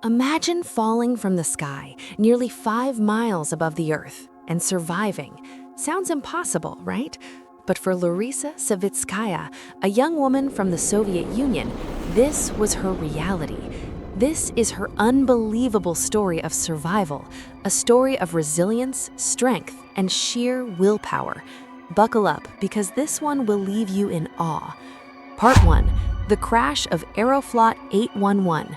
Imagine falling from the sky nearly 5 miles above the Earth and surviving. Sounds impossible, right? But for Larisa Savitskaya, a young woman from the Soviet Union, this was her reality. This is her unbelievable story of survival, a story of resilience, strength, and sheer willpower. Buckle up, because this one will leave you in awe. Part 1. The crash of Aeroflot 811.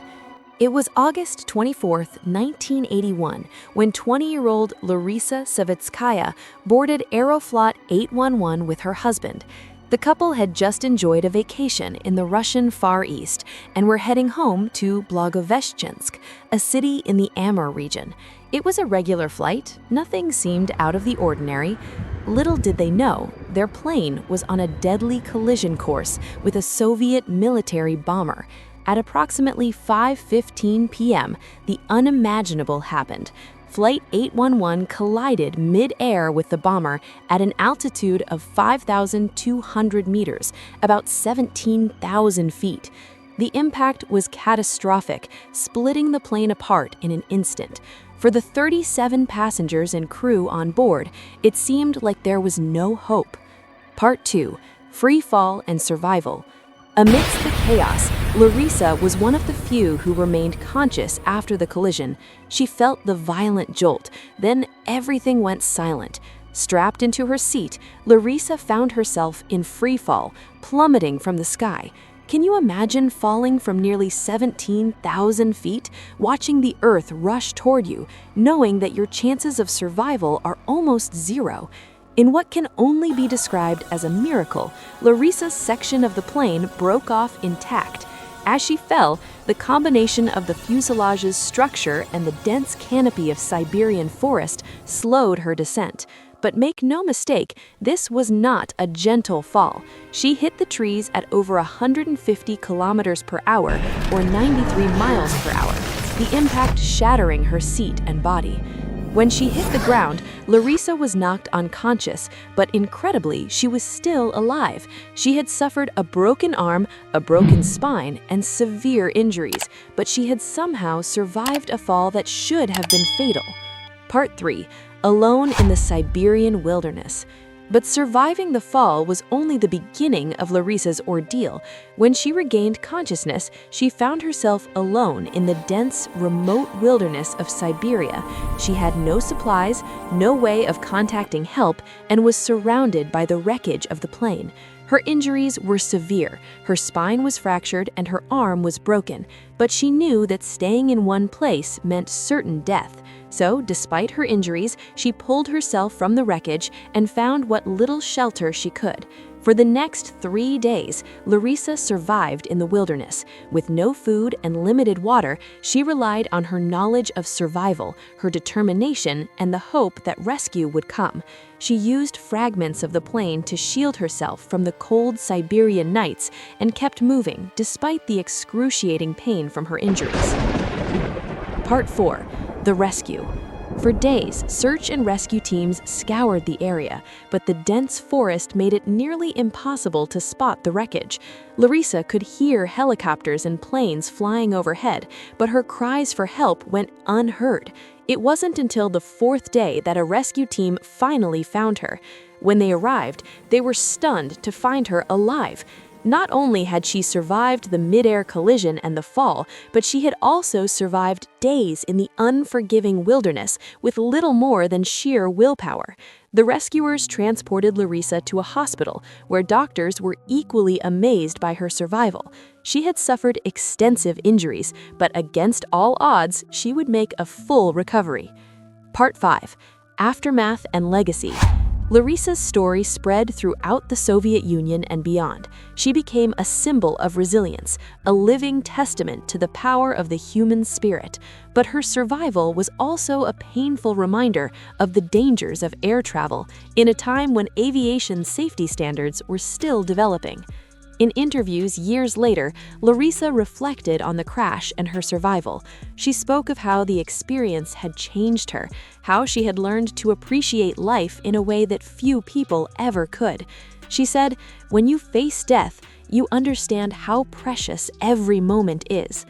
It was August 24, 1981, when 20-year-old Larisa Savitskaya boarded Aeroflot 811 with her husband. The couple had just enjoyed a vacation in the Russian Far East and were heading home to Blagoveshchensk, a city in the Amur region. It was a regular flight, nothing seemed out of the ordinary. Little did they know, their plane was on a deadly collision course with a Soviet military bomber. At approximately 5:15 p.m., the unimaginable happened. Flight 811 collided mid-air with the bomber at an altitude of 5,200 meters, about 17,000 feet. The impact was catastrophic, splitting the plane apart in an instant. For the 37 passengers and crew on board, it seemed like there was no hope. Part 2. Free fall and survival. Amidst the chaos, Larisa was one of the few who remained conscious after the collision. She felt the violent jolt, then everything went silent. Strapped into her seat, Larisa found herself in free fall, plummeting from the sky. Can you imagine falling from nearly 17,000 feet, watching the earth rush toward you, knowing that your chances of survival are almost zero? In what can only be described as a miracle, Larisa's section of the plane broke off intact. As she fell, the combination of the fuselage's structure and the dense canopy of Siberian forest slowed her descent. But make no mistake, this was not a gentle fall. She hit the trees at over 150 kilometers per hour, or 93 miles per hour, the impact shattering her seat and body. When she hit the ground, Larisa was knocked unconscious, but incredibly, she was still alive. She had suffered a broken arm, a broken spine, and severe injuries, but she had somehow survived a fall that should have been fatal. Part 3. Alone in the Siberian wilderness. But surviving the fall was only the beginning of Larisa's ordeal. When she regained consciousness, she found herself alone in the dense, remote wilderness of Siberia. She had no supplies, no way of contacting help, and was surrounded by the wreckage of the plane. Her injuries were severe, her spine was fractured and her arm was broken, but she knew that staying in one place meant certain death. So, despite her injuries, she pulled herself from the wreckage and found what little shelter she could. For the next 3 days, Larisa survived in the wilderness. With no food and limited water, she relied on her knowledge of survival, her determination, and the hope that rescue would come. She used fragments of the plane to shield herself from the cold Siberian nights and kept moving despite the excruciating pain from her injuries. Part 4. The rescue. For days, search and rescue teams scoured the area, but the dense forest made it nearly impossible to spot the wreckage. Larisa could hear helicopters and planes flying overhead, but her cries for help went unheard. It wasn't until the 4th day that a rescue team finally found her. When they arrived, they were stunned to find her alive. Not only had she survived the mid-air collision and the fall, but she had also survived days in the unforgiving wilderness with little more than sheer willpower. The rescuers transported Larisa to a hospital where doctors were equally amazed by her survival. She had suffered extensive injuries, but against all odds, she would make a full recovery. Part 5. Aftermath and legacy. Larisa's story spread throughout the Soviet Union and beyond. She became a symbol of resilience, a living testament to the power of the human spirit. But her survival was also a painful reminder of the dangers of air travel in a time when aviation safety standards were still developing. In interviews years later, Larisa reflected on the crash and her survival. She spoke of how the experience had changed her, how she had learned to appreciate life in a way that few people ever could. She said, "When you face death, you understand how precious every moment is."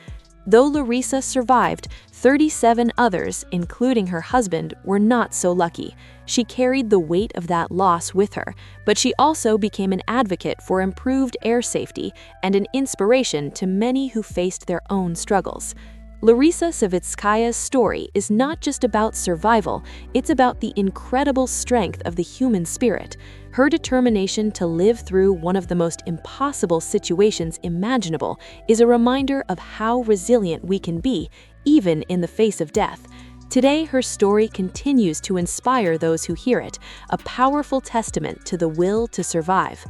Though Larisa survived, 37 others, including her husband, were not so lucky. She carried the weight of that loss with her, but she also became an advocate for improved air safety and an inspiration to many who faced their own struggles. Larisa Savitskaya's story is not just about survival, it's about the incredible strength of the human spirit. Her determination to live through one of the most impossible situations imaginable is a reminder of how resilient we can be, even in the face of death. Today, her story continues to inspire those who hear it, a powerful testament to the will to survive.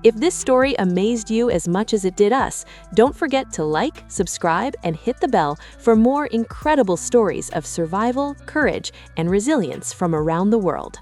If this story amazed you as much as it did us, don't forget to like, subscribe, and hit the bell for more incredible stories of survival, courage, and resilience from around the world.